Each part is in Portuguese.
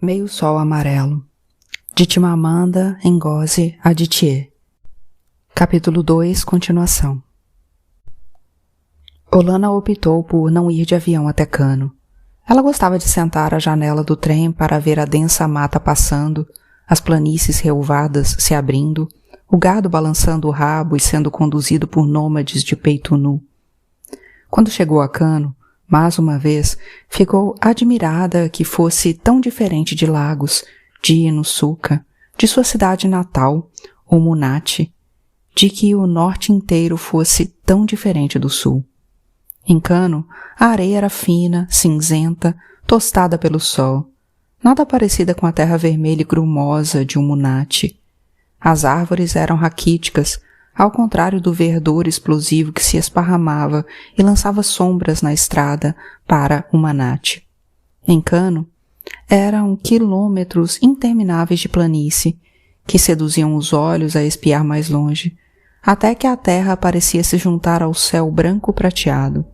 Meio-sol amarelo, de Chimamanda Ngozi Adichie. Capítulo 2, continuação. Olana optou por não ir de avião até Kano. Ela gostava de sentar à janela do trem para ver a densa mata passando, as planícies relvadas se abrindo, o gado balançando o rabo e sendo conduzido por nômades de peito nu. Quando chegou a Kano, mais uma vez, ficou admirada que fosse tão diferente de Lagos, de Inusuka, de sua cidade natal, Umunati, de que o norte inteiro fosse tão diferente do sul. Em Kano, a areia era fina, cinzenta, tostada pelo sol, nada parecida com a terra vermelha e grumosa de Umunati. As árvores eram raquíticas, ao contrário do verdor explosivo que se esparramava e lançava sombras na estrada para Umunati. Em Kano, eram quilômetros intermináveis de planície, que seduziam os olhos a espiar mais longe, até que a terra parecia se juntar ao céu branco prateado.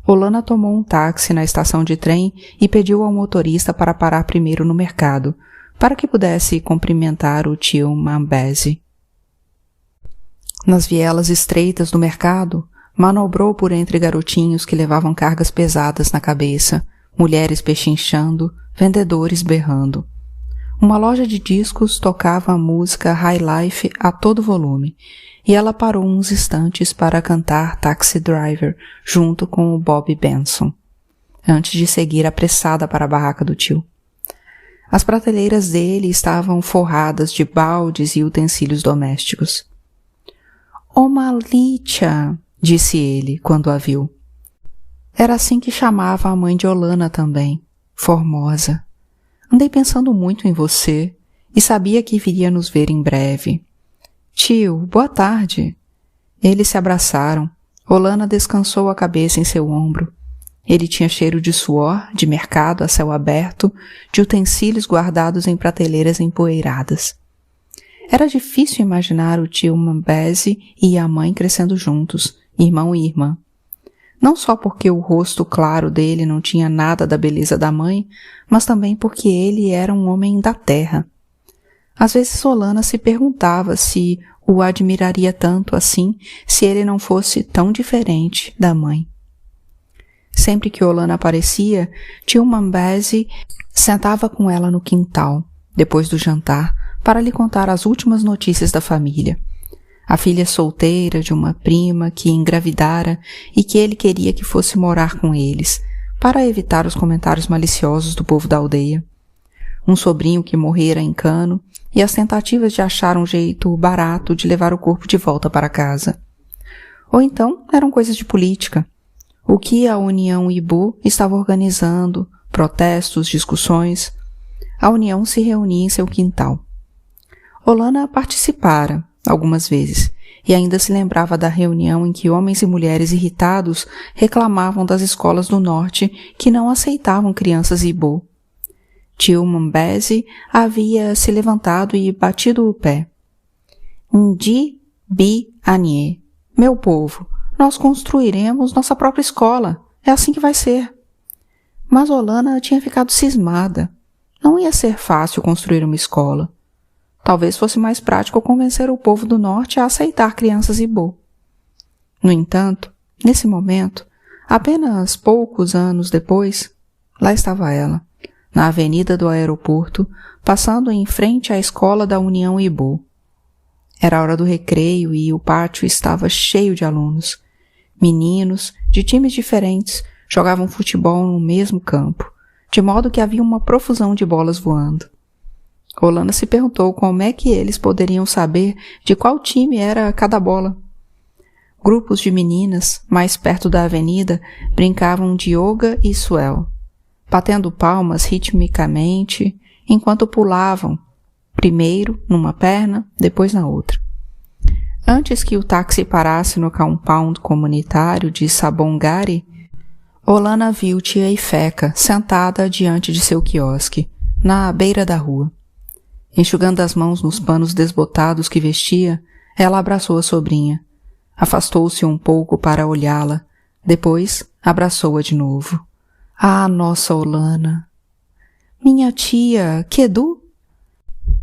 Olana tomou um táxi na estação de trem e pediu ao motorista para parar primeiro no mercado, para que pudesse cumprimentar o tio Mambezi. Nas vielas estreitas do mercado, manobrou por entre garotinhos que levavam cargas pesadas na cabeça, mulheres pechinchando, vendedores berrando. Uma loja de discos tocava a música High Life a todo volume, e ela parou uns instantes para cantar Taxi Driver junto com o Bob Benson, antes de seguir apressada para a barraca do tio. As prateleiras dele estavam forradas de baldes e utensílios domésticos. «Oh, Malicha!» disse ele, quando a viu. Era assim que chamava a mãe de Olana também, Formosa. Andei pensando muito em você e sabia que viria nos ver em breve. Tio, boa tarde. Eles se abraçaram. Olana descansou a cabeça em seu ombro. Ele tinha cheiro de suor, de mercado a céu aberto, de utensílios guardados em prateleiras empoeiradas. Era difícil imaginar o tio Mambezi e a mãe crescendo juntos, irmão e irmã. Não só porque o rosto claro dele não tinha nada da beleza da mãe, mas também porque ele era um homem da terra. Às vezes Olana se perguntava se o admiraria tanto assim se ele não fosse tão diferente da mãe. Sempre que Olana aparecia, tio Mambezi sentava com ela no quintal, depois do jantar, para lhe contar as últimas notícias da família. A filha solteira de uma prima que engravidara e que ele queria que fosse morar com eles, para evitar os comentários maliciosos do povo da aldeia. Um sobrinho que morrera em Kano e as tentativas de achar um jeito barato de levar o corpo de volta para casa. Ou então eram coisas de política. O que a União Ibo estava organizando, protestos, discussões. A União se reunia em seu quintal. Olana participara, algumas vezes, e ainda se lembrava da reunião em que homens e mulheres irritados reclamavam das escolas do norte que não aceitavam crianças Ibo. Tio Mambezi havia se levantado e batido o pé. Ndi bi anie, meu povo, nós construiremos nossa própria escola, é assim que vai ser. Mas Olana tinha ficado cismada. Não ia ser fácil construir uma escola. Talvez fosse mais prático convencer o povo do norte a aceitar crianças Ibo. No entanto, nesse momento, apenas poucos anos depois, lá estava ela, na avenida do aeroporto, passando em frente à escola da União Ibo. Era a hora do recreio e o pátio estava cheio de alunos. Meninos, de times diferentes, jogavam futebol no mesmo campo, de modo que havia uma profusão de bolas voando. Olana se perguntou como é que eles poderiam saber de qual time era cada bola. Grupos de meninas, mais perto da avenida, brincavam de yoga e swell, batendo palmas ritmicamente, enquanto pulavam, primeiro numa perna, depois na outra. Antes que o táxi parasse no compound comunitário de Sabongari, Olana viu tia Ifeka sentada diante de seu quiosque, na beira da rua. Enxugando as mãos nos panos desbotados que vestia, ela abraçou a sobrinha. Afastou-se um pouco para olhá-la. Depois, abraçou-a de novo. Ah, nossa Olana! Minha tia, Kedu?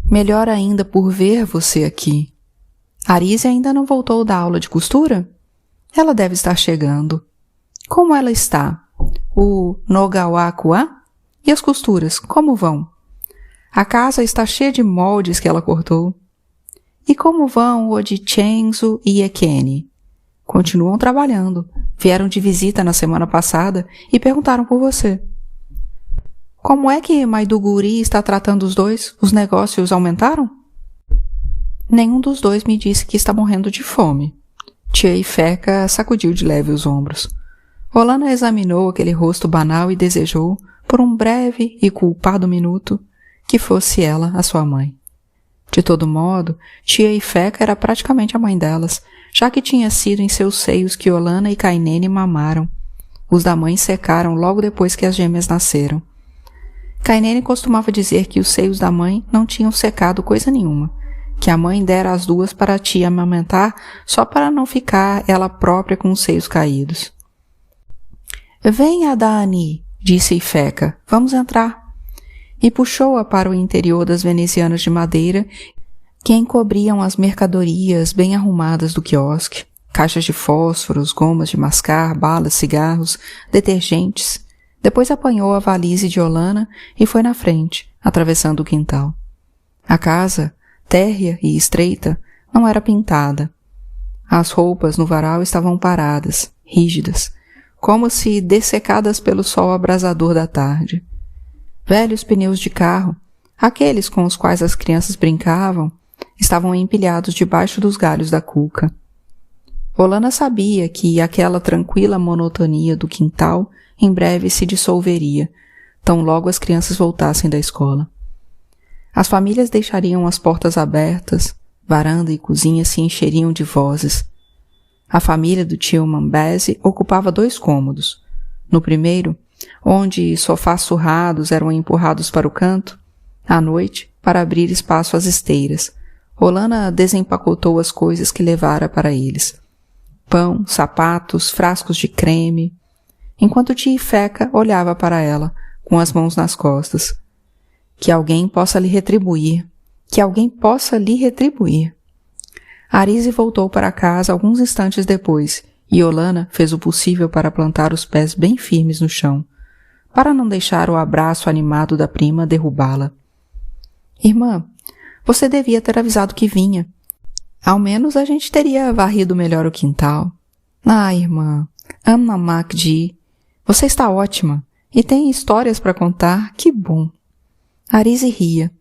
Melhor ainda por ver você aqui. Arise ainda não voltou da aula de costura? Ela deve estar chegando. Como ela está? O Nogawakua? E as costuras, como vão? A casa está cheia de moldes que ela cortou. E como vão o de Chenzo e Ekene? Continuam trabalhando. Vieram de visita na semana passada e perguntaram por você. Como é que Maiduguri está tratando os dois? Os negócios aumentaram? Nenhum dos dois me disse que está morrendo de fome. Tia Ifeka sacudiu de leve os ombros. Olana examinou aquele rosto banal e desejou, por um breve e culpado minuto, que fosse ela a sua mãe. De todo modo, tia Ifeka era praticamente a mãe delas, já que tinha sido em seus seios que Olana e Kainene mamaram. Os da mãe secaram logo depois que as gêmeas nasceram. Kainene costumava dizer que os seios da mãe não tinham secado coisa nenhuma, que a mãe dera as duas para a tia amamentar só para não ficar ela própria com os seios caídos. Venha, Dani, disse Ifeka, vamos entrar. E puxou-a para o interior das venezianas de madeira que encobriam as mercadorias bem arrumadas do quiosque, caixas de fósforos, gomas de mascar, balas, cigarros, detergentes. Depois apanhou a valise de Olana e foi na frente, atravessando o quintal. A casa, térrea e estreita, não era pintada. As roupas no varal estavam paradas, rígidas, como se dessecadas pelo sol abrasador da tarde. Velhos pneus de carro, aqueles com os quais as crianças brincavam, estavam empilhados debaixo dos galhos da cuca. Olana sabia que aquela tranquila monotonia do quintal em breve se dissolveria, tão logo as crianças voltassem da escola. As famílias deixariam as portas abertas, varanda e cozinha se encheriam de vozes. A família do tio Mambese ocupava 2 cômodos. No primeiro, onde sofás surrados eram empurrados para o canto, à noite, para abrir espaço às esteiras, Olana desempacotou as coisas que levara para eles. Pão, sapatos, frascos de creme, enquanto tia Ifeka olhava para ela, com as mãos nas costas. Que alguém possa lhe retribuir, que alguém possa lhe retribuir. Arise voltou para casa alguns instantes depois, e Olana fez o possível para plantar os pés bem firmes no chão, para não deixar o abraço animado da prima derrubá-la. Irmã, você devia ter avisado que vinha. Ao menos a gente teria varrido melhor o quintal. Ah, irmã, Amma Makdi, você está ótima e tem histórias para contar, que bom. Arise ria.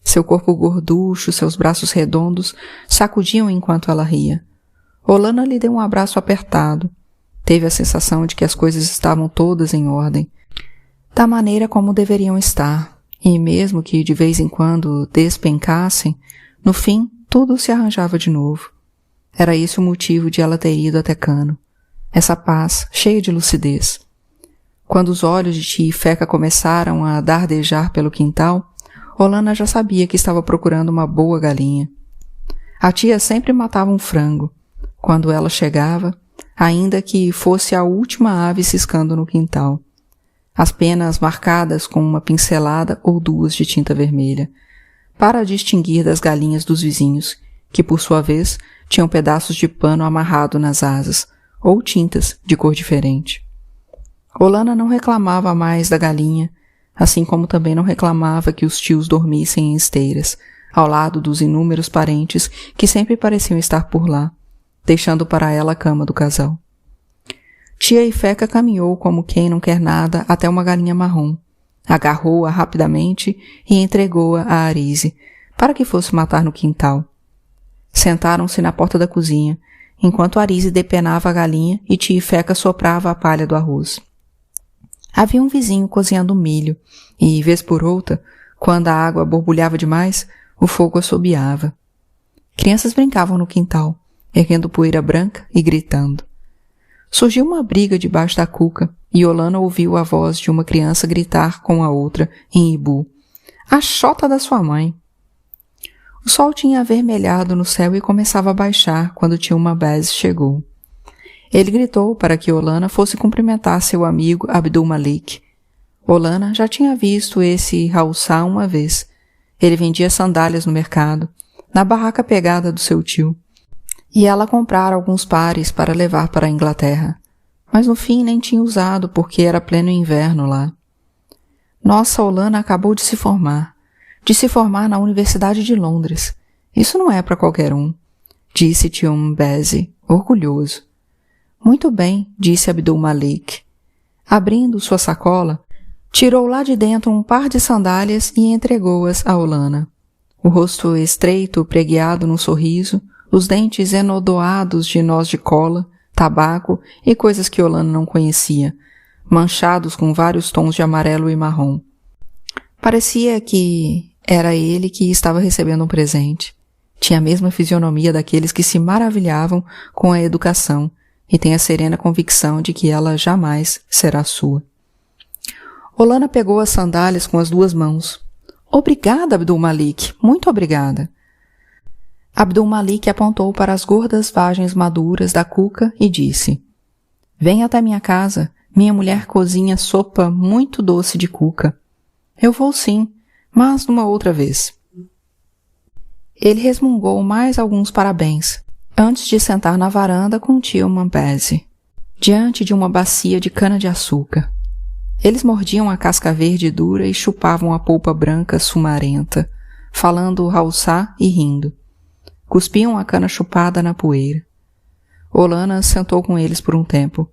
Seu corpo gorducho, seus braços redondos, sacudiam enquanto ela ria. Olana lhe deu um abraço apertado. Teve a sensação de que as coisas estavam todas em ordem, da maneira como deveriam estar, e mesmo que de vez em quando despencassem, no fim tudo se arranjava de novo. Era esse o motivo de ela ter ido até Kano. Essa paz, cheia de lucidez. Quando os olhos de tia Ifeka começaram a dardejar pelo quintal, Olana já sabia que estava procurando uma boa galinha. A tia sempre matava um frango, quando ela chegava, ainda que fosse a última ave ciscando no quintal. As penas marcadas com uma pincelada ou 2 de tinta vermelha, para distinguir das galinhas dos vizinhos, que por sua vez tinham pedaços de pano amarrado nas asas, ou tintas de cor diferente. Olana não reclamava mais da galinha, assim como também não reclamava que os tios dormissem em esteiras, ao lado dos inúmeros parentes que sempre pareciam estar por lá, deixando para ela a cama do casal. Tia Ifeka caminhou como quem não quer nada até uma galinha marrom, agarrou-a rapidamente e entregou-a a Arise, para que fosse matar no quintal. Sentaram-se na porta da cozinha, enquanto Arise depenava a galinha e tia Ifeka soprava a palha do arroz. Havia um vizinho cozinhando milho, e, vez por outra, quando a água borbulhava demais, o fogo assobiava. Crianças brincavam no quintal, erguendo poeira branca e gritando. Surgiu uma briga debaixo da cuca, e Olana ouviu a voz de uma criança gritar com a outra, em Ibu. A xota da sua mãe! O sol tinha avermelhado no céu e começava a baixar quando tio Mambese chegou. Ele gritou para que Olana fosse cumprimentar seu amigo Abdul Malik. Olana já tinha visto esse Haussá uma vez. Ele vendia sandálias no mercado, na barraca pegada do seu tio. E ela comprara alguns pares para levar para a Inglaterra. Mas no fim nem tinha usado porque era pleno inverno lá. Nossa Olana acabou de se formar na Universidade de Londres. Isso não é para qualquer um, disse tio Mbezi, orgulhoso. Muito bem, disse Abdul Malik. Abrindo sua sacola, tirou lá de dentro um par de sandálias e entregou-as a Olana. O rosto estreito, pregueado num sorriso, os dentes enodoados de noz de cola, tabaco e coisas que Olana não conhecia, manchados com vários tons de amarelo e marrom. Parecia que era ele que estava recebendo um presente. Tinha a mesma fisionomia daqueles que se maravilhavam com a educação e têm a serena convicção de que ela jamais será sua. Olana pegou as sandálias com as 2 mãos. Obrigada, Abdul Malik, muito obrigada. Abdul Malik apontou para as gordas vagens maduras da cuca e disse: Venha até minha casa, minha mulher cozinha sopa muito doce de cuca. Eu vou sim, mas numa outra vez. Ele resmungou mais alguns parabéns, antes de sentar na varanda com o tio Mbezi, diante de uma bacia de cana-de-açúcar. Eles mordiam a casca verde dura e chupavam a polpa branca sumarenta, falando Haussá e rindo. Cuspiam a cana chupada na poeira. Olana sentou com eles por um tempo,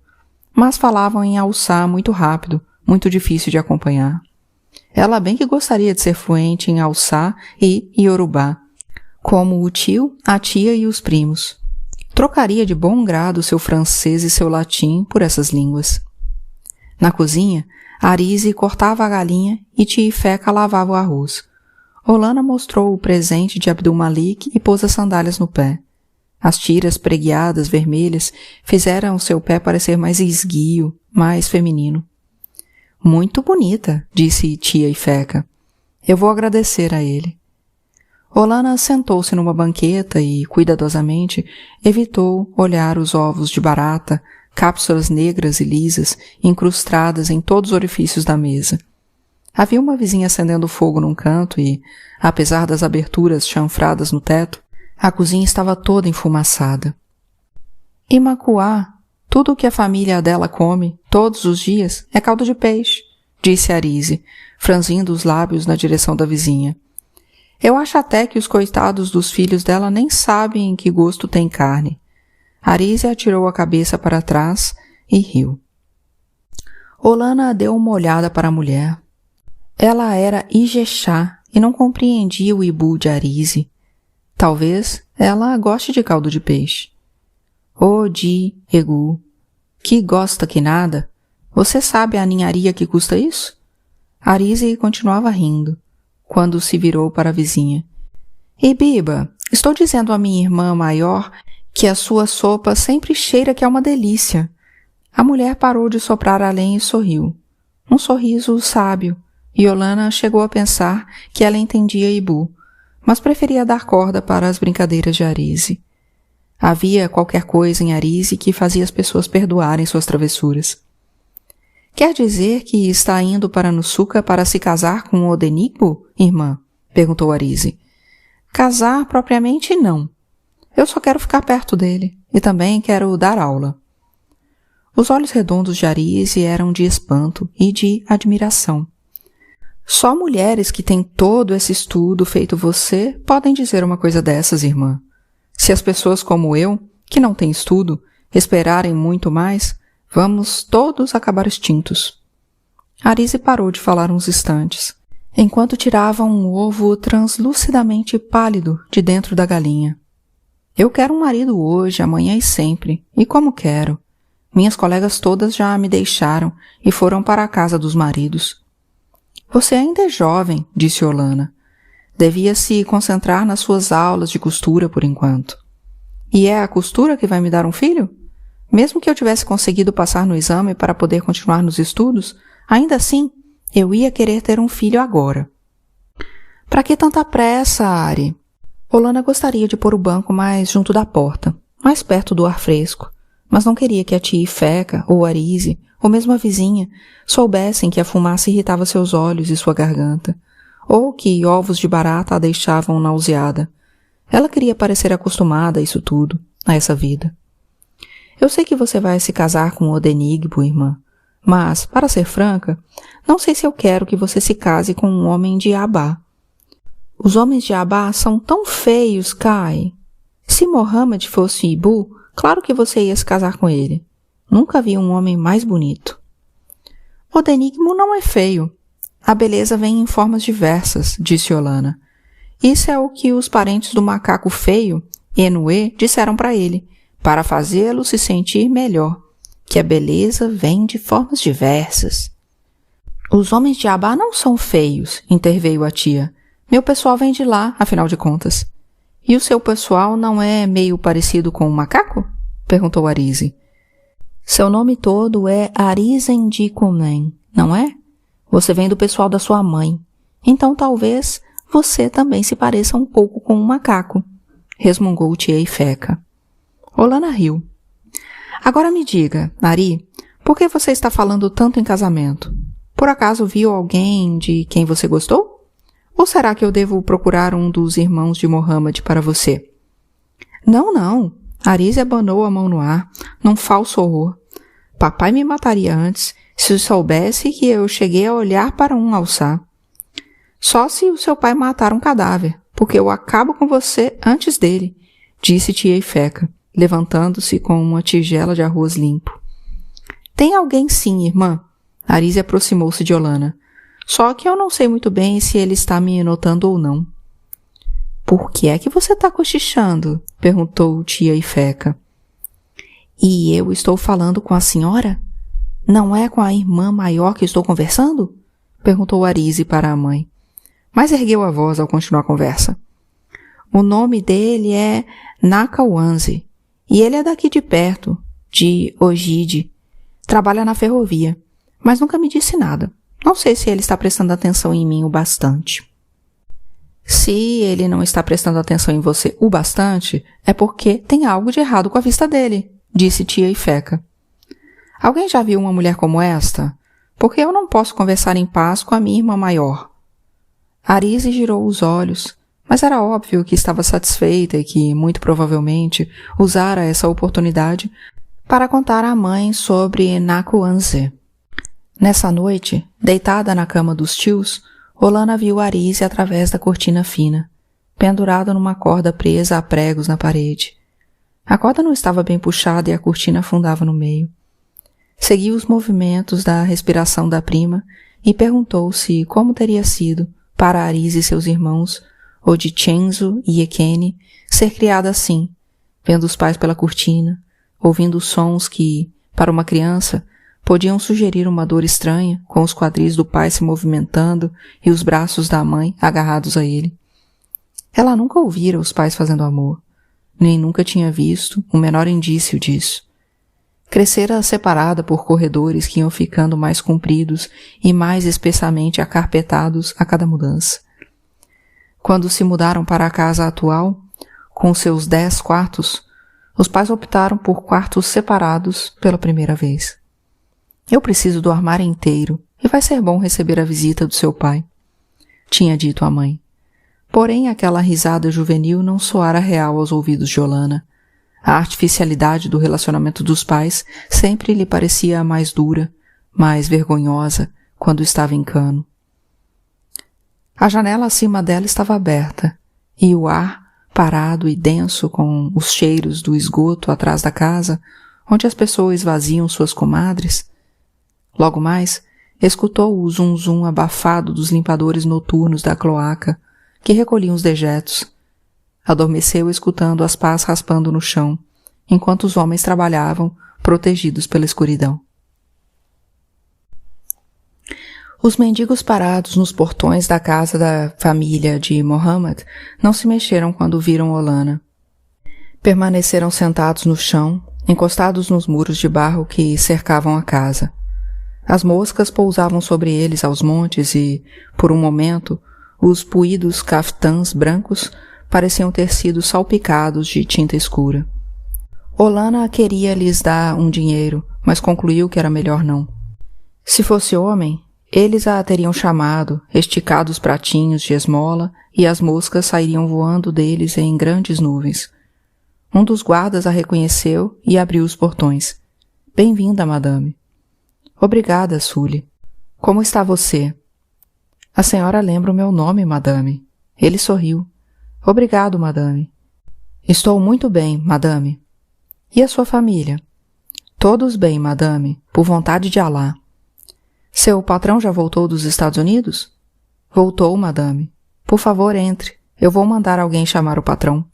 mas falavam em Haussá muito rápido, muito difícil de acompanhar. Ela bem que gostaria de ser fluente em Haussá e Iorubá, como o tio, a tia e os primos. Trocaria de bom grado seu francês e seu latim por essas línguas. Na cozinha, Arise cortava a galinha e tia Feca lavava o arroz. Olana mostrou o presente de Abdul Malik e pôs as sandálias no pé. As tiras pregueadas vermelhas fizeram seu pé parecer mais esguio, mais feminino. Muito bonita, disse tia Feca. Eu vou agradecer a ele. Olana sentou-se numa banqueta e, cuidadosamente, evitou olhar os ovos de barata, cápsulas negras e lisas, incrustadas em todos os orifícios da mesa. Havia uma vizinha acendendo fogo num canto e, apesar das aberturas chanfradas no teto, a cozinha estava toda enfumaçada. Em Macuá, tudo o que a família dela come, todos os dias, é caldo de peixe, disse Arise, franzindo os lábios na direção da vizinha. Eu acho até que os coitados dos filhos dela nem sabem em que gosto tem carne. Arise atirou a cabeça para trás e riu. Olana deu uma olhada para a mulher. Ela era Ijexá e não compreendia o ibu de Arise. Talvez ela goste de caldo de peixe. Ô Di, Egu, que gosta que nada. Você sabe a ninharia que custa isso? Arise continuava rindo, quando se virou para a vizinha. E Biba, estou dizendo à minha irmã maior que a sua sopa sempre cheira que é uma delícia. A mulher parou de soprar a lenha e sorriu. Um sorriso sábio, e Olana chegou a pensar que ela entendia ibu, mas preferia dar corda para as brincadeiras de Arise. Havia qualquer coisa em Arise que fazia as pessoas perdoarem suas travessuras. Quer dizer que está indo para Nusuka para se casar com o Odenigbo, irmã? Perguntou Arise. Casar propriamente não. Eu só quero ficar perto dele e também quero dar aula. Os olhos redondos de Arise eram de espanto e de admiração. Só mulheres que têm todo esse estudo feito você podem dizer uma coisa dessas, irmã. Se as pessoas como eu, que não têm estudo, esperarem muito mais, vamos todos acabar extintos. Arise parou de falar uns instantes, enquanto tirava um ovo translucidamente pálido de dentro da galinha. Eu quero um marido hoje, amanhã e sempre, e como quero. Minhas colegas todas já me deixaram e foram para a casa dos maridos. Você ainda é jovem, disse Olana. Devia se concentrar nas suas aulas de costura por enquanto. E é a costura que vai me dar um filho? Mesmo que eu tivesse conseguido passar no exame para poder continuar nos estudos, ainda assim, eu ia querer ter um filho agora. Para que tanta pressa, Ari? Olana gostaria de pôr o banco mais junto da porta, mais perto do ar fresco, mas não queria que a tia Feca, ou Arise, ou mesmo a vizinha, soubessem que a fumaça irritava seus olhos e sua garganta, ou que ovos de barata a deixavam nauseada. Ela queria parecer acostumada a isso tudo, a essa vida. Eu sei que você vai se casar com Odenigbo, irmã, mas, para ser franca, não sei se eu quero que você se case com um homem de Abá. Os homens de Abá são tão feios, Kai. Se Mohammed fosse Ibu, claro que você ia se casar com ele. Nunca vi um homem mais bonito. Odenigbo não é feio. A beleza vem em formas diversas, disse Olana. Isso é o que os parentes do macaco feio, Enue, disseram para ele, para fazê-lo se sentir melhor, que a beleza vem de formas diversas. Os homens de Abá não são feios, interveio a tia. Meu pessoal vem de lá, afinal de contas. E o seu pessoal não é meio parecido com um macaco? Perguntou Arise. Seu nome todo é Arizendikunen, não é? Você vem do pessoal da sua mãe. Então talvez você também se pareça um pouco com um macaco, resmungou tia Ifeca. Olana riu. Agora me diga, Ari, por que você está falando tanto em casamento? Por acaso viu alguém de quem você gostou? Ou será que eu devo procurar um dos irmãos de Mohammed para você? Não. Arise abanou a mão no ar, num falso horror. Papai me mataria antes, se soubesse que eu cheguei a olhar para um alçar. Só se o seu pai matar um cadáver, porque eu acabo com você antes dele, disse tia Ifeca, levantando-se com uma tigela de arroz limpo. Tem alguém sim, irmã. Arise aproximou-se de Olana. Só que eu não sei muito bem se ele está me notando ou não. Por que é que você está cochichando? Perguntou tia Ifeca. E eu estou falando com a senhora? Não é com a irmã maior que estou conversando? Perguntou Arise para a mãe. Mas ergueu a voz ao continuar a conversa. O nome dele é Nakawanze, e ele é daqui de perto, de Ogide. Trabalha na ferrovia, mas nunca me disse nada. Não sei se ele está prestando atenção em mim o bastante. Se ele não está prestando atenção em você o bastante, é porque tem algo de errado com a vista dele, disse tia Ifeca. Alguém já viu uma mulher como esta? Porque eu não posso conversar em paz com a minha irmã maior. Arise girou os olhos, mas era óbvio que estava satisfeita e que, muito provavelmente, usara essa oportunidade para contar à mãe sobre Nakawanze. Nessa noite, deitada na cama dos tios, Olana viu Arise através da cortina fina, pendurada numa corda presa a pregos na parede. A corda não estava bem puxada e a cortina afundava no meio. Seguiu os movimentos da respiração da prima e perguntou-se como teria sido para Arise e seus irmãos, ou de Chenzo e Ekene, ser criada assim, vendo os pais pela cortina, ouvindo sons que, para uma criança, podiam sugerir uma dor estranha, com os quadris do pai se movimentando e os braços da mãe agarrados a ele. Ela nunca ouvira os pais fazendo amor, nem nunca tinha visto o menor indício disso. Crescera separada por corredores que iam ficando mais compridos e mais espessamente acarpetados a cada mudança. Quando se mudaram para a casa atual, com seus 10 quartos, os pais optaram por quartos separados pela primeira vez. Eu preciso do armário inteiro e vai ser bom receber a visita do seu pai, tinha dito a mãe. Porém, aquela risada juvenil não soara real aos ouvidos de Olana. A artificialidade do relacionamento dos pais sempre lhe parecia mais dura, mais vergonhosa, quando estava em cano. A janela acima dela estava aberta, e o ar, parado e denso com os cheiros do esgoto atrás da casa, onde as pessoas esvaziam suas comadres. Logo mais, escutou o zum-zum abafado dos limpadores noturnos da cloaca, que recolhiam os dejetos. Adormeceu escutando as pás raspando no chão, enquanto os homens trabalhavam, protegidos pela escuridão. Os mendigos parados nos portões da casa da família de Mohammed não se mexeram quando viram Olana. Permaneceram sentados no chão, encostados nos muros de barro que cercavam a casa. As moscas pousavam sobre eles aos montes e, por um momento, os puídos caftãs brancos pareciam ter sido salpicados de tinta escura. Olana queria lhes dar um dinheiro, mas concluiu que era melhor não. Se fosse homem, eles a teriam chamado, esticado os pratinhos de esmola e as moscas sairiam voando deles em grandes nuvens. Um dos guardas a reconheceu e abriu os portões. Bem-vinda, madame. Obrigada, Sully. Como está você? A senhora lembra o meu nome, madame. Ele sorriu. Obrigado, madame. Estou muito bem, madame. E a sua família? Todos bem, madame, por vontade de Alá. Seu patrão já voltou dos Estados Unidos? Voltou, madame. Por favor, entre. Eu vou mandar alguém chamar o patrão.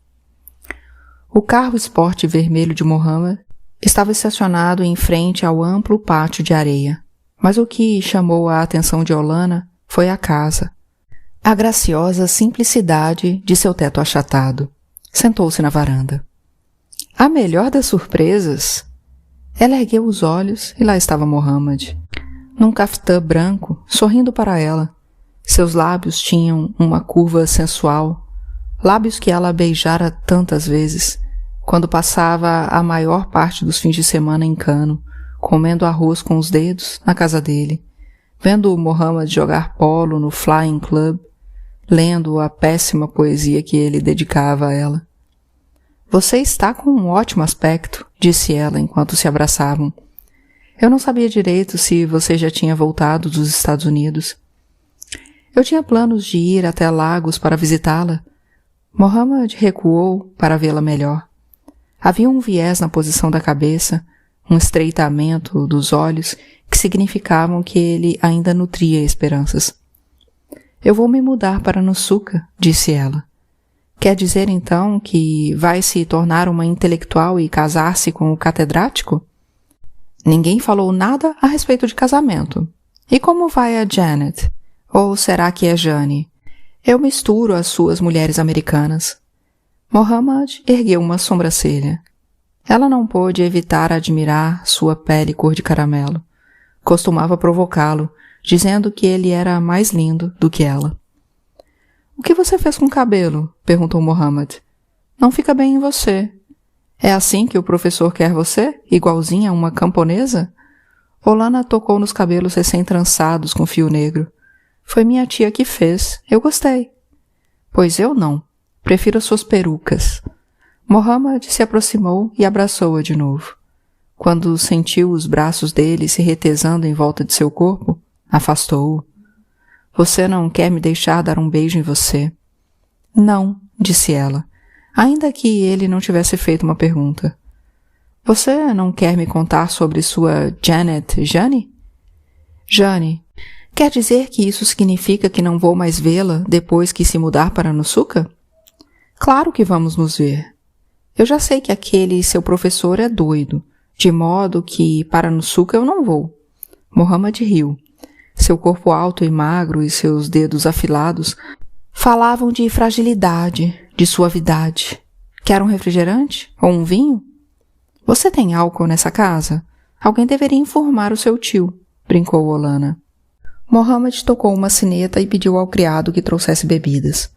O carro esporte vermelho de Mohammed estava estacionado em frente ao amplo pátio de areia. Mas o que chamou a atenção de Olana foi a casa. A graciosa simplicidade de seu teto achatado. Sentou-se na varanda. A melhor das surpresas! Ela ergueu os olhos e lá estava Mohammed, num caftã branco, sorrindo para ela. Seus lábios tinham uma curva sensual, lábios que ela beijara tantas vezes, quando passava a maior parte dos fins de semana em Cano, comendo arroz com os dedos na casa dele, vendo Mohammed jogar polo no Flying Club, lendo a péssima poesia que ele dedicava a ela. Você está com um ótimo aspecto, disse ela enquanto se abraçavam. Eu não sabia direito se você já tinha voltado dos Estados Unidos. Eu tinha planos de ir até Lagos para visitá-la. Mohammed recuou para vê-la melhor. Havia um viés na posição da cabeça, um estreitamento dos olhos que significavam que ele ainda nutria esperanças. Eu vou me mudar para Nusuka, disse ela. Quer dizer, então, que vai se tornar uma intelectual e casar-se com o catedrático? Ninguém falou nada a respeito de casamento. E como vai a Janet? Ou será que é Jane? Eu misturo as suas mulheres americanas. Mohammed ergueu uma sobrancelha. Ela não pôde evitar admirar sua pele cor de caramelo. Costumava provocá-lo, dizendo que ele era mais lindo do que ela. O que você fez com o cabelo? Perguntou Mohammed. Não fica bem em você. É assim que o professor quer você? Igualzinha a uma camponesa? Olana tocou nos cabelos recém-trançados com fio negro. Foi minha tia que fez. Eu gostei. Pois eu não. Prefiro as suas perucas. Mohammed se aproximou e abraçou-a de novo. Quando sentiu os braços dele se retesando em volta de seu corpo, afastou-o. Você não quer me deixar dar um beijo em você? Não, disse ela, ainda que ele não tivesse feito uma pergunta. Você não quer me contar sobre sua Janet Jane? Jane, quer dizer que isso significa que não vou mais vê-la depois que se mudar para Nusuka? Claro que vamos nos ver. Eu já sei que aquele seu professor é doido, de modo que para Nusuka eu não vou. Mohammed riu. Seu corpo alto e magro e seus dedos afilados falavam de fragilidade, de suavidade. Quer um refrigerante? Ou um vinho? Você tem álcool nessa casa? Alguém deveria informar o seu tio, brincou Olana. Mohammed tocou uma sineta e pediu ao criado que trouxesse bebidas.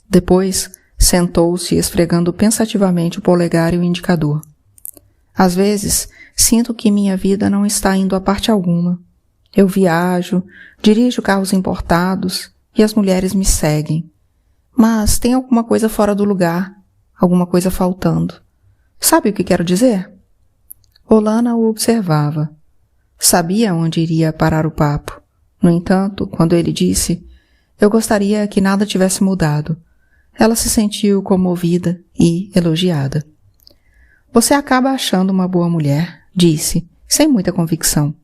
Depois, sentou-se esfregando pensativamente o polegar e o indicador. Às vezes, sinto que minha vida não está indo a parte alguma. Eu viajo, dirijo carros importados e as mulheres me seguem. Mas tem alguma coisa fora do lugar, alguma coisa faltando. Sabe o que quero dizer? Olana o observava. Sabia onde iria parar o papo. No entanto, quando ele disse, eu gostaria que nada tivesse mudado, ela se sentiu comovida e elogiada. Você acaba achando uma boa mulher, disse, sem muita convicção.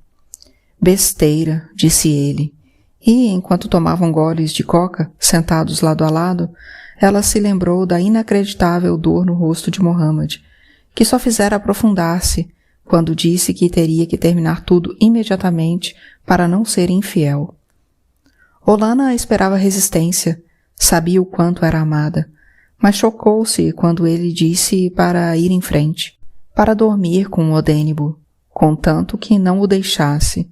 Besteira, disse ele, e, enquanto tomavam goles de coca, sentados lado a lado, ela se lembrou da inacreditável dor no rosto de Mohammed, que só fizera aprofundar-se quando disse que teria que terminar tudo imediatamente para não ser infiel. Olana esperava resistência, sabia o quanto era amada, mas chocou-se quando ele disse para ir em frente, para dormir com Odênibo, contanto que não o deixasse.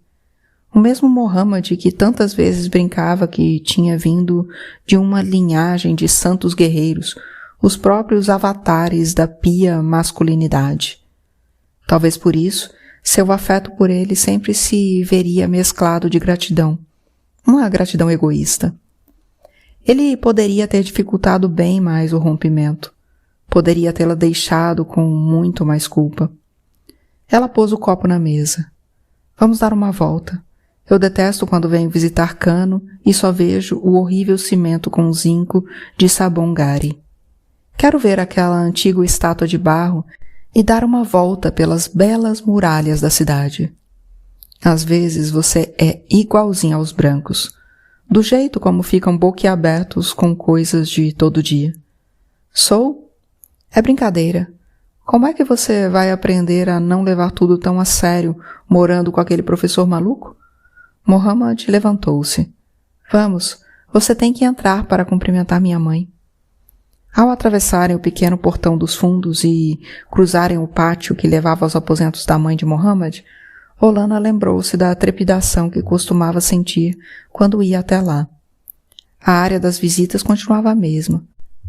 O mesmo Mohammed que tantas vezes brincava que tinha vindo de uma linhagem de santos guerreiros, os próprios avatares da pia masculinidade. Talvez por isso seu afeto por ele sempre se veria mesclado de gratidão, uma gratidão egoísta. Ele poderia ter dificultado bem mais o rompimento, poderia tê-la deixado com muito mais culpa. Ela pôs o copo na mesa. Vamos dar uma volta. Eu detesto quando venho visitar Cano e só vejo o horrível cimento com zinco de Sabongari. Quero ver aquela antiga estátua de barro e dar uma volta pelas belas muralhas da cidade. Às vezes você é igualzinho aos brancos, do jeito como ficam boquiabertos com coisas de todo dia. Sou? É brincadeira. Como é que você vai aprender a não levar tudo tão a sério morando com aquele professor maluco? Mohammad levantou-se. Vamos, você tem que entrar para cumprimentar minha mãe. Ao atravessarem o pequeno portão dos fundos e cruzarem o pátio que levava aos aposentos da mãe de Mohammad, Olana lembrou-se da trepidação que costumava sentir quando ia até lá. A área das visitas continuava a mesma,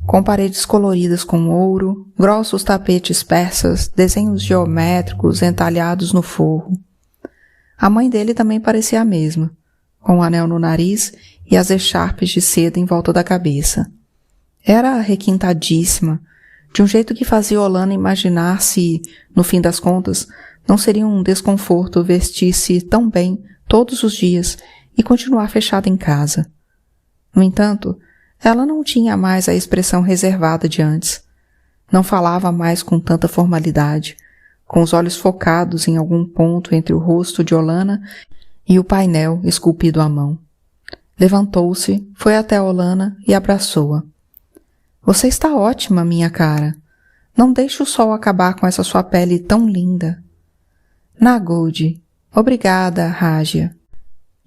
com paredes coloridas com ouro, grossos tapetes persas, desenhos geométricos entalhados no forro. A mãe dele também parecia a mesma, com um anel no nariz e as echarpes de seda em volta da cabeça. Era requintadíssima, de um jeito que fazia Olana imaginar se, no fim das contas, não seria um desconforto vestir-se tão bem todos os dias e continuar fechada em casa. No entanto, ela não tinha mais a expressão reservada de antes. Não falava mais com tanta formalidade, com os olhos focados em algum ponto entre o rosto de Olana e o painel esculpido à mão. Levantou-se, foi até Olana e abraçou-a. Você está ótima, minha cara. Não deixe o sol acabar com essa sua pele tão linda. Nagode. Obrigada, Rágia,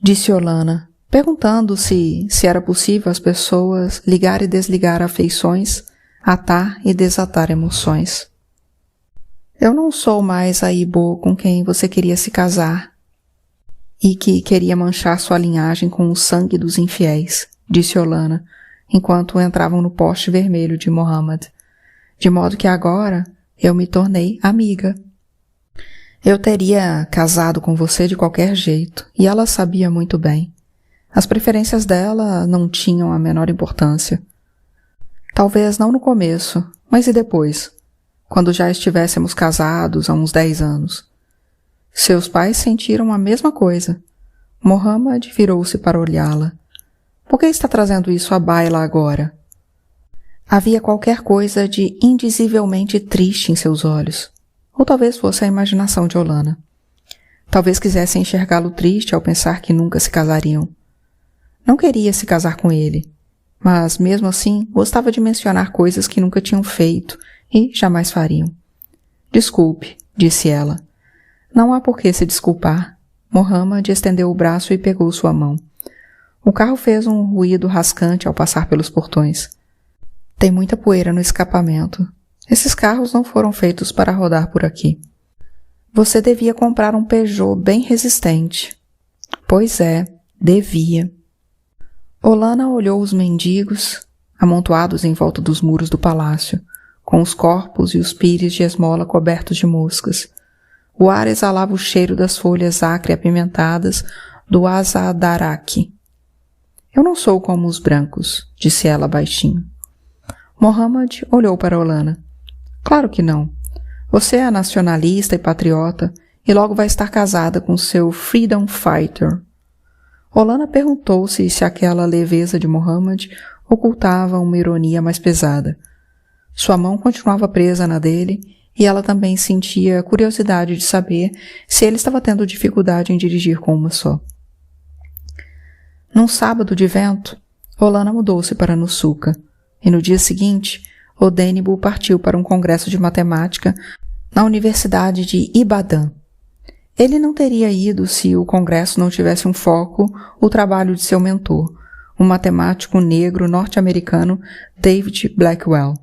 disse Olana, perguntando se era possível as pessoas ligar e desligar afeições, atar e desatar emoções. Eu não sou mais a Ibo com quem você queria se casar e que queria manchar sua linhagem com o sangue dos infiéis, disse Olana, enquanto entravam no poste vermelho de Mohammad, de modo que agora eu me tornei amiga. Eu teria casado com você de qualquer jeito, e ela sabia muito bem. As preferências dela não tinham a menor importância. Talvez não no começo, mas e depois, quando já estivéssemos casados há uns 10 anos? Seus pais sentiram a mesma coisa. Mohammad virou-se para olhá-la. Por que está trazendo isso à baila agora? Havia qualquer coisa de indizivelmente triste em seus olhos. Ou talvez fosse a imaginação de Olana. Talvez quisesse enxergá-lo triste ao pensar que nunca se casariam. Não queria se casar com ele, mas mesmo assim gostava de mencionar coisas que nunca tinham feito e jamais fariam. Desculpe, disse ela. Não há por que se desculpar. Mohammad estendeu o braço e pegou sua mão. O carro fez um ruído rascante ao passar pelos portões. Tem muita poeira no escapamento. Esses carros não foram feitos para rodar por aqui. Você devia comprar um Peugeot bem resistente. Pois é, devia. Olana olhou os mendigos, amontoados em volta dos muros do palácio, com os corpos e os pires de esmola cobertos de moscas. O ar exalava o cheiro das folhas acre apimentadas do azadaraqui. Eu não sou como os brancos, disse ela baixinho. Mohammad olhou para Olana. Claro que não. Você é nacionalista e patriota e logo vai estar casada com seu freedom fighter. Olana perguntou-se se aquela leveza de Mohammad ocultava uma ironia mais pesada. Sua mão continuava presa na dele e ela também sentia curiosidade de saber se ele estava tendo dificuldade em dirigir com uma só. Num sábado de vento, Olana mudou-se para Nusuka, e no dia seguinte, Odenbo partiu para um congresso de matemática na Universidade de Ibadan. Ele não teria ido se o congresso não tivesse um foco, o trabalho de seu mentor, o matemático negro norte-americano David Blackwell.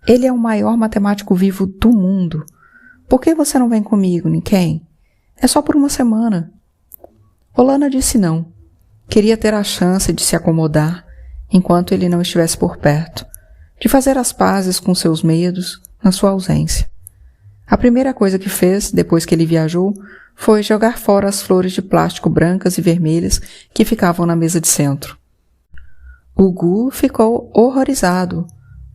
Ele é o maior matemático vivo do mundo. Por que você não vem comigo, Niken? É só por uma semana. Olana disse não. Queria ter a chance de se acomodar enquanto ele não estivesse por perto, de fazer as pazes com seus medos na sua ausência. A primeira coisa que fez, depois que ele viajou, foi jogar fora as flores de plástico brancas e vermelhas que ficavam na mesa de centro. O Gu ficou horrorizado.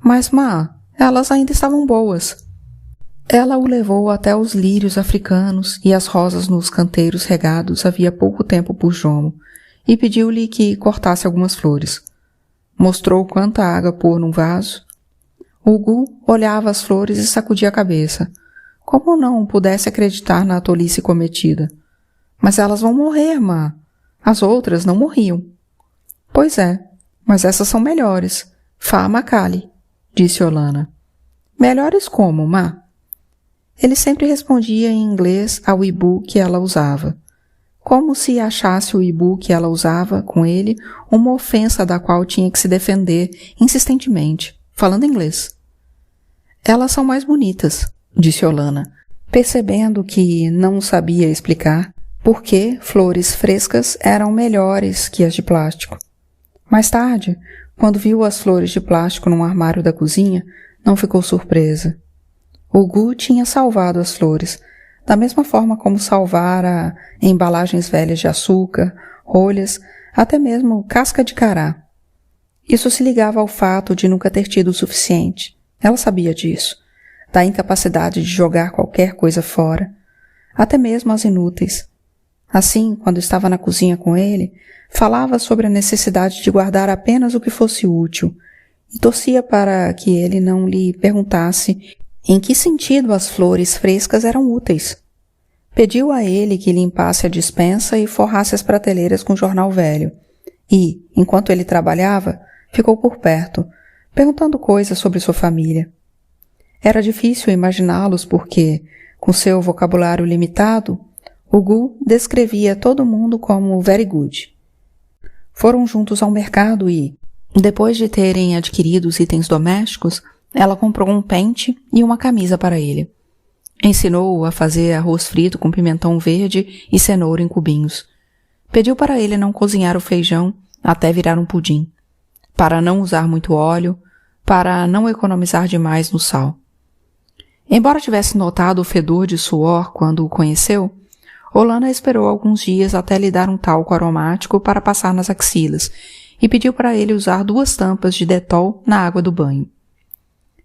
Mas, Má, elas ainda estavam boas. Ela o levou até os lírios africanos e as rosas nos canteiros regados havia pouco tempo por Jomo e pediu-lhe que cortasse algumas flores. Mostrou quanta água pôr num vaso. O Gu olhava as flores e sacudia a cabeça, como não pudesse acreditar na tolice cometida. Mas elas vão morrer, Má. As outras não morriam. Pois é, mas essas são melhores. Fá Macaulay, disse Olana. Melhores como, Má? Ele sempre respondia em inglês ao ibu que ela usava, como se achasse o ibu que ela usava com ele uma ofensa da qual tinha que se defender insistentemente, falando inglês. Elas são mais bonitas, disse Olana, percebendo que não sabia explicar por que flores frescas eram melhores que as de plástico. Mais tarde, quando viu as flores de plástico num armário da cozinha, não ficou surpresa. O Gu tinha salvado as flores, da mesma forma como salvara embalagens velhas de açúcar, rolhas, até mesmo casca de cará. Isso se ligava ao fato de nunca ter tido o suficiente. Ela sabia disso, da incapacidade de jogar qualquer coisa fora, até mesmo as inúteis. Assim, quando estava na cozinha com ele, falava sobre a necessidade de guardar apenas o que fosse útil e torcia para que ele não lhe perguntasse em que sentido as flores frescas eram úteis. Pediu a ele que limpasse a despensa e forrasse as prateleiras com jornal velho e, enquanto ele trabalhava, ficou por perto, perguntando coisas sobre sua família. Era difícil imaginá-los porque, com seu vocabulário limitado, o Gu descrevia todo mundo como very good. Foram juntos ao mercado e, depois de terem adquirido os itens domésticos, ela comprou um pente e uma camisa para ele. Ensinou-o a fazer arroz frito com pimentão verde e cenoura em cubinhos. Pediu para ele não cozinhar o feijão até virar um pudim, para não usar muito óleo, para não economizar demais no sal. Embora tivesse notado o fedor de suor quando o conheceu, Olana esperou alguns dias até lhe dar um talco aromático para passar nas axilas e pediu para ele usar 2 tampas de Dettol na água do banho.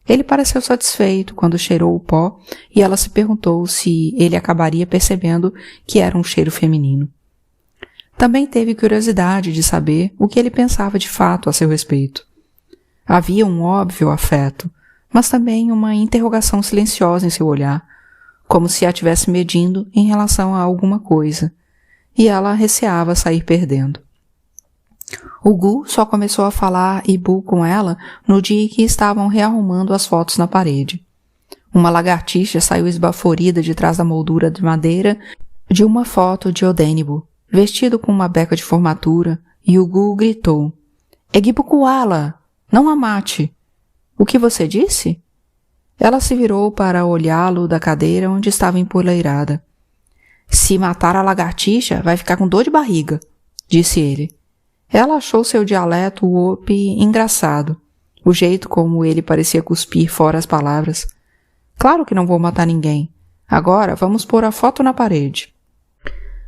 Ele pareceu satisfeito quando cheirou o pó e ela se perguntou se ele acabaria percebendo que era um cheiro feminino. Também teve curiosidade de saber o que ele pensava de fato a seu respeito. Havia um óbvio afeto, mas também uma interrogação silenciosa em seu olhar, como se a estivesse medindo em relação a alguma coisa, e ela receava sair perdendo. O Gu só começou a falar ibu com ela no dia em que estavam rearrumando as fotos na parede. Uma lagartixa saiu esbaforida de trás da moldura de madeira de uma foto de Odênibo, vestido com uma beca de formatura, e o Gu gritou: "Egibukuala, não a mate!" "O que você disse?" Ela se virou para olhá-lo da cadeira onde estava empoleirada. "Se matar a lagartixa, vai ficar com dor de barriga", disse ele. Ela achou seu dialeto Hopi engraçado, o jeito como ele parecia cuspir fora as palavras. "Claro que não vou matar ninguém. Agora vamos pôr a foto na parede."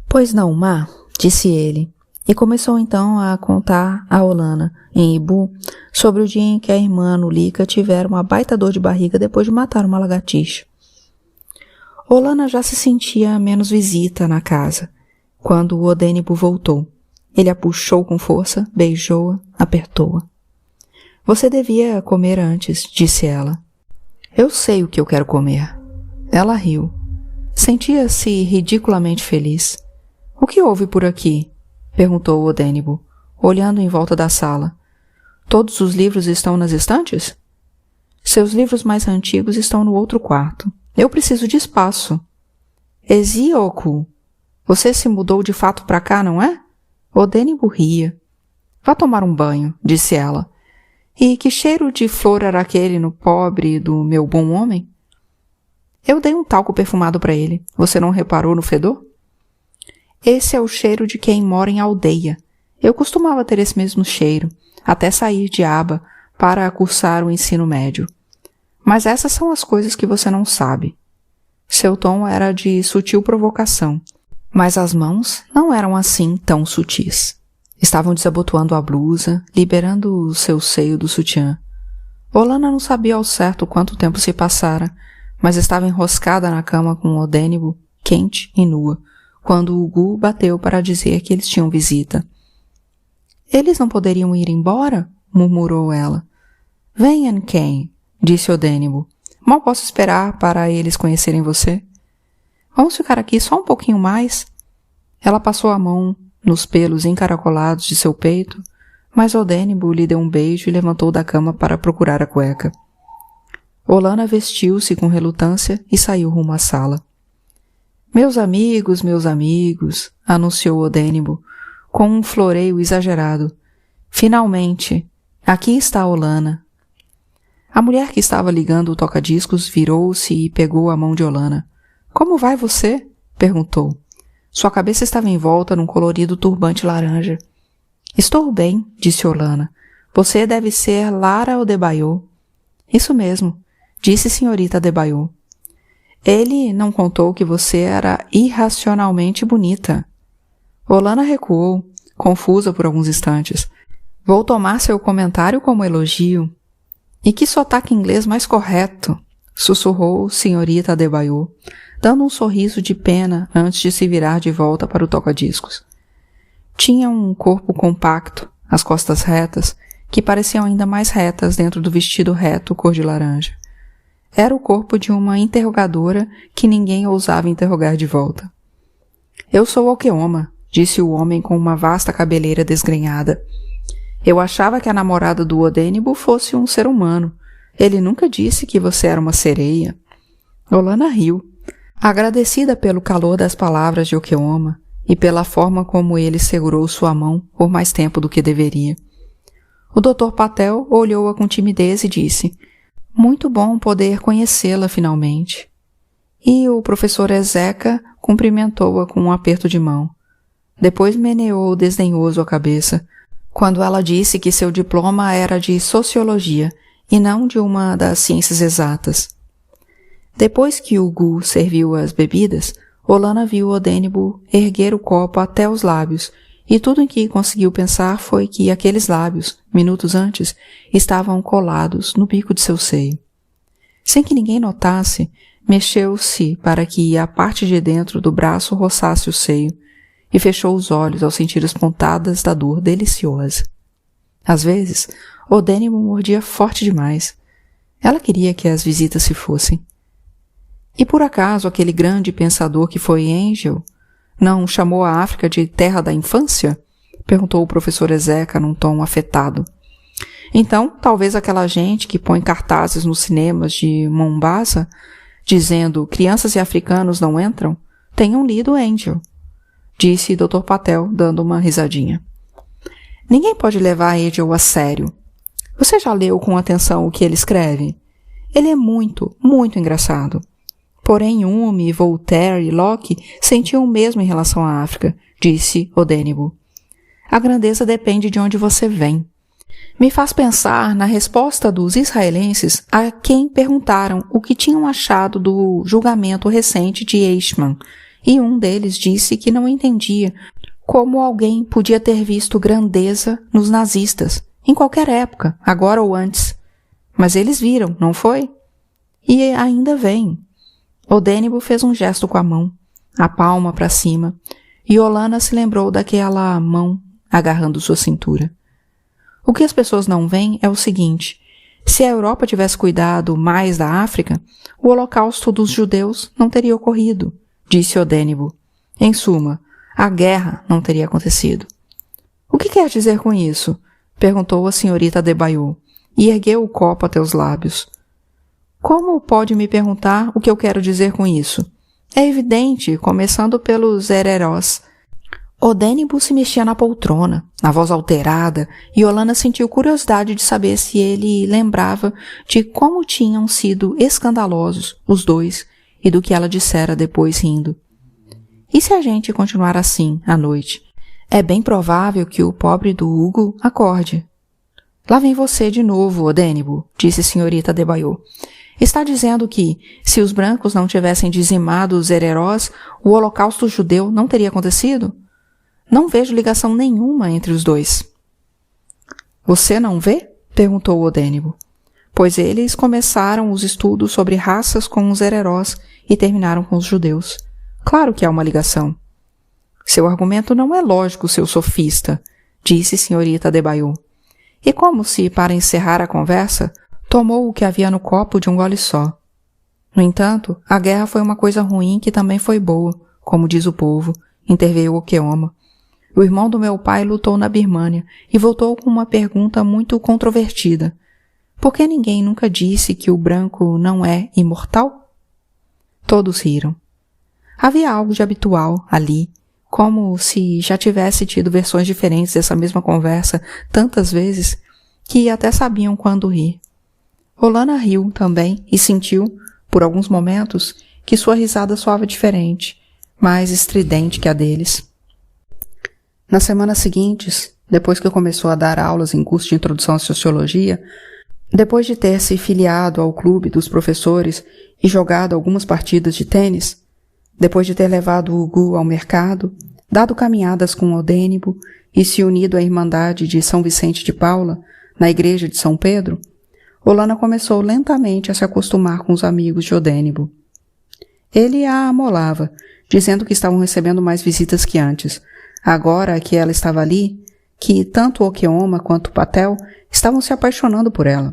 "Pois não, Má", disse ele, e começou então a contar a Olana, em ibu, sobre o dia em que a irmã Nulika tivera uma baita dor de barriga depois de matar uma lagartixa. Olana já se sentia menos visita na casa, quando o Odênibo voltou. Ele a puxou com força, beijou-a, apertou-a. "Você devia comer antes", disse ela. "Eu sei o que eu quero comer." Ela riu. Sentia-se ridiculamente feliz. "O que houve por aqui?" perguntou o Odênibo, olhando em volta da sala. "Todos os livros estão nas estantes?" "Seus livros mais antigos estão no outro quarto. Eu preciso de espaço." "Ezioku, você se mudou de fato para cá, não é?" Odênibo ria. "Vá tomar um banho", disse ela. "E que cheiro de flor era aquele no pobre do meu bom homem?" "Eu dei um talco perfumado para ele. Você não reparou no fedor?" "Esse é o cheiro de quem mora em aldeia. Eu costumava ter esse mesmo cheiro, até sair de Aba para cursar o ensino médio. Mas essas são as coisas que você não sabe." Seu tom era de sutil provocação, mas as mãos não eram assim tão sutis. Estavam desabotoando a blusa, liberando o seu seio do sutiã. Olana não sabia ao certo quanto tempo se passara, mas estava enroscada na cama com Odênibo, quente e nua, quando Ugu bateu para dizer que eles tinham visita. Eles não poderiam ir embora? Murmurou ela. Venham, Ken, disse Odênibo. Mal posso esperar para eles conhecerem você. Vamos ficar aqui só um pouquinho mais? Ela passou a mão nos pelos encaracolados de seu peito, mas Odênibo lhe deu um beijo e levantou da cama para procurar a cueca. Olana vestiu-se com relutância e saiu rumo à sala. Meus amigos, anunciou Odênibo, com um floreio exagerado. Finalmente, aqui está Olana. A mulher que estava ligando o toca-discos virou-se e pegou a mão de Olana. Como vai você? Perguntou. Sua cabeça estava envolta num colorido turbante laranja. Estou bem, disse Olana. Você deve ser Lara Adebayo. Isso mesmo, disse senhorita Adebayo. Ele não contou que você era irracionalmente bonita. Olana recuou, confusa por alguns instantes. Vou tomar seu comentário como elogio. E que sotaque inglês mais correto, sussurrou senhorita Adebayo, dando um sorriso de pena antes de se virar de volta para o toca-discos. Tinha um corpo compacto, as costas retas, que pareciam ainda mais retas dentro do vestido reto cor de laranja. Era o corpo de uma interrogadora que ninguém ousava interrogar de volta. Eu sou Okeoma, disse o homem com uma vasta cabeleira desgrenhada. Eu achava que a namorada do Odênibo fosse um ser humano. Ele nunca disse que você era uma sereia. Olana riu, agradecida pelo calor das palavras de Okeoma e pela forma como ele segurou sua mão por mais tempo do que deveria. O Dr. Patel olhou-a com timidez e disse, muito bom poder conhecê-la finalmente. E o professor Ezeca cumprimentou-a com um aperto de mão. Depois meneou desdenhoso a cabeça, quando ela disse que seu diploma era de sociologia e não de uma das ciências exatas. Depois que Ugu serviu as bebidas, Olana viu Odênibo erguer o copo até os lábios, e tudo em que conseguiu pensar foi que aqueles lábios, minutos antes, estavam colados no bico de seu seio. Sem que ninguém notasse, mexeu-se para que a parte de dentro do braço roçasse o seio, e fechou os olhos ao sentir as pontadas da dor deliciosa. Às vezes, Odênibo mordia forte demais. Ela queria que as visitas se fossem. E por acaso aquele grande pensador que foi Angel não chamou a África de terra da infância? Perguntou o professor Ezeca num tom afetado. Então, talvez aquela gente que põe cartazes nos cinemas de Mombasa, dizendo crianças e africanos não entram, tenham lido Angel, disse Dr. Patel, dando uma risadinha. Ninguém pode levar Angel a sério. Você já leu com atenção o que ele escreve? Ele é muito, muito engraçado. Porém, Hume, Voltaire e Locke sentiam o mesmo em relação à África, disse Odênibo. A grandeza depende de onde você vem. Me faz pensar na resposta dos israelenses a quem perguntaram o que tinham achado do julgamento recente de Eichmann, e um deles disse que não entendia como alguém podia ter visto grandeza nos nazistas, em qualquer época, agora ou antes. Mas eles viram, não foi? E ainda veem. Odênibo fez um gesto com a mão, a palma para cima, e Olana se lembrou daquela mão agarrando sua cintura. O que as pessoas não veem é o seguinte: se a Europa tivesse cuidado mais da África, o holocausto dos judeus não teria ocorrido, disse Odênibo. Em suma, a guerra não teria acontecido. O que quer dizer com isso? Perguntou a senhorita Adebayo, e ergueu o copo até os lábios. Como pode me perguntar o que eu quero dizer com isso? É evidente, começando pelos hererós. Odênibo se mexia na poltrona, na voz alterada, e Olana sentiu curiosidade de saber se ele lembrava de como tinham sido escandalosos os dois e do que ela dissera depois rindo. E se a gente continuar assim, à noite? É bem provável que o pobre do Hugo acorde. Lá vem você de novo, Odênibo, disse a senhorita Adebayo. Está dizendo que, se os brancos não tivessem dizimado os hererós, o holocausto judeu não teria acontecido? Não vejo ligação nenhuma entre os dois. Você não vê? Perguntou Odênibo. Pois eles começaram os estudos sobre raças com os hererós e terminaram com os judeus. Claro que há uma ligação. Seu argumento não é lógico, seu sofista, disse senhorita Adebayo. E como se, para encerrar a conversa, tomou o que havia no copo de um gole só. No entanto, a guerra foi uma coisa ruim que também foi boa, como diz o povo, interveio Okeoma. O irmão do meu pai lutou na Birmânia e voltou com uma pergunta muito controvertida. Por que ninguém nunca disse que o branco não é imortal? Todos riram. Havia algo de habitual ali, como se já tivesse tido versões diferentes dessa mesma conversa tantas vezes que até sabiam quando rir. Olana riu também e sentiu, por alguns momentos, que sua risada soava diferente, mais estridente que a deles. Nas semanas seguintes, depois que começou a dar aulas em curso de introdução à sociologia, depois de ter se filiado ao clube dos professores e jogado algumas partidas de tênis, depois de ter levado o Hugo ao mercado, dado caminhadas com Odênibo e se unido à Irmandade de São Vicente de Paula, na igreja de São Pedro, Olana começou lentamente a se acostumar com os amigos de Odênibo. Ele a amolava, dizendo que estavam recebendo mais visitas que antes, agora que ela estava ali, que tanto Okeoma quanto Patel estavam se apaixonando por ela.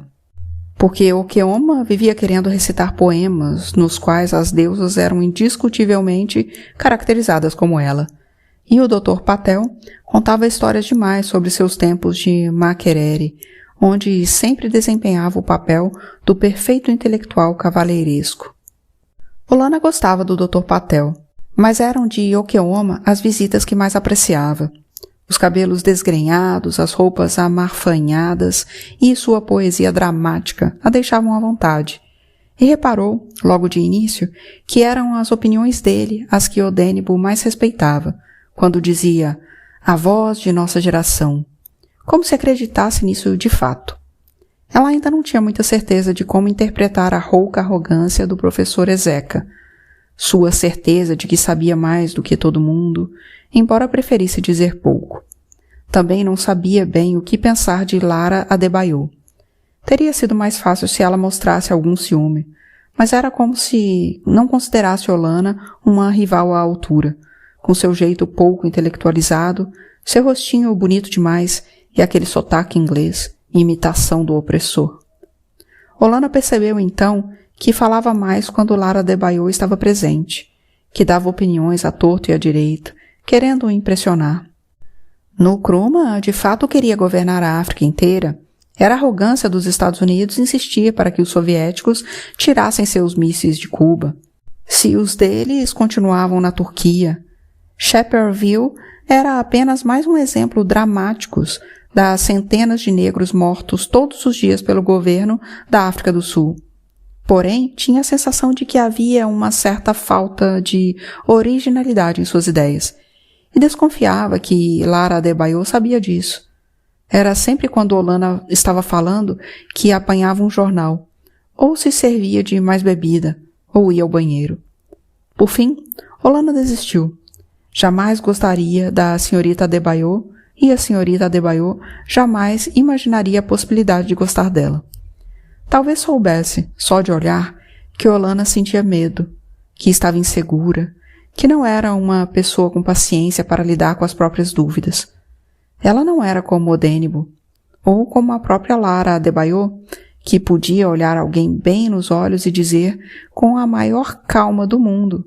Porque Okeoma vivia querendo recitar poemas nos quais as deusas eram indiscutivelmente caracterizadas como ela, e o Dr. Patel contava histórias demais sobre seus tempos de Makerere, onde sempre desempenhava o papel do perfeito intelectual cavalheiresco. Olana gostava do Dr. Patel, mas eram de Okeoma as visitas que mais apreciava. Os cabelos desgrenhados, as roupas amarfanhadas e sua poesia dramática a deixavam à vontade. E reparou, logo de início, que eram as opiniões dele as que Odênibo mais respeitava, quando dizia «a voz de nossa geração», como se acreditasse nisso de fato. Ela ainda não tinha muita certeza de como interpretar a rouca arrogância do professor Ezeca, sua certeza de que sabia mais do que todo mundo, embora preferisse dizer pouco. Também não sabia bem o que pensar de Lara Adebayo. Teria sido mais fácil se ela mostrasse algum ciúme, mas era como se não considerasse Olana uma rival à altura, com seu jeito pouco intelectualizado, seu rostinho bonito demais e aquele sotaque inglês, imitação do opressor. Olana percebeu então que falava mais quando Lara Adebayo estava presente, que dava opiniões à torto e à direita, querendo impressionar. No Nkrumah, de fato, queria governar a África inteira. Era a arrogância dos Estados Unidos insistir para que os soviéticos tirassem seus mísseis de Cuba. Se os deles continuavam na Turquia, Shepperville era apenas mais um exemplo dramático das centenas de negros mortos todos os dias pelo governo da África do Sul. Porém, tinha a sensação de que havia uma certa falta de originalidade em suas ideias, e desconfiava que Lara Adebayo sabia disso. Era sempre quando Olana estava falando que apanhava um jornal, ou se servia de mais bebida, ou ia ao banheiro. Por fim, Olana desistiu. Jamais gostaria da senhorita Adebayo, e a senhorita Adebayo jamais imaginaria a possibilidade de gostar dela. Talvez soubesse, só de olhar, que Olana sentia medo, que estava insegura, que não era uma pessoa com paciência para lidar com as próprias dúvidas. Ela não era como Odênibo, ou como a própria Lara Adebayo, que podia olhar alguém bem nos olhos e dizer com a maior calma do mundo: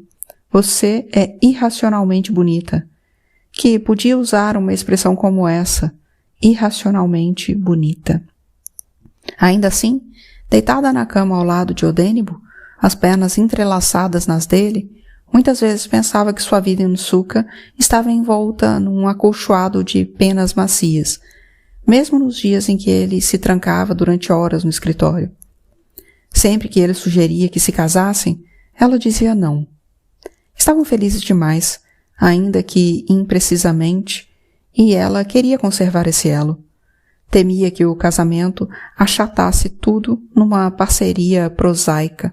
você é irracionalmente bonita. Que podia usar uma expressão como essa, irracionalmente bonita. Ainda assim, deitada na cama ao lado de Odênibo, as pernas entrelaçadas nas dele, muitas vezes pensava que sua vida em Nsukka estava envolta num acolchoado de penas macias, mesmo nos dias em que ele se trancava durante horas no escritório. Sempre que ele sugeria que se casassem, ela dizia não. Estavam felizes demais, ainda que imprecisamente, e ela queria conservar esse elo. Temia que o casamento achatasse tudo numa parceria prosaica.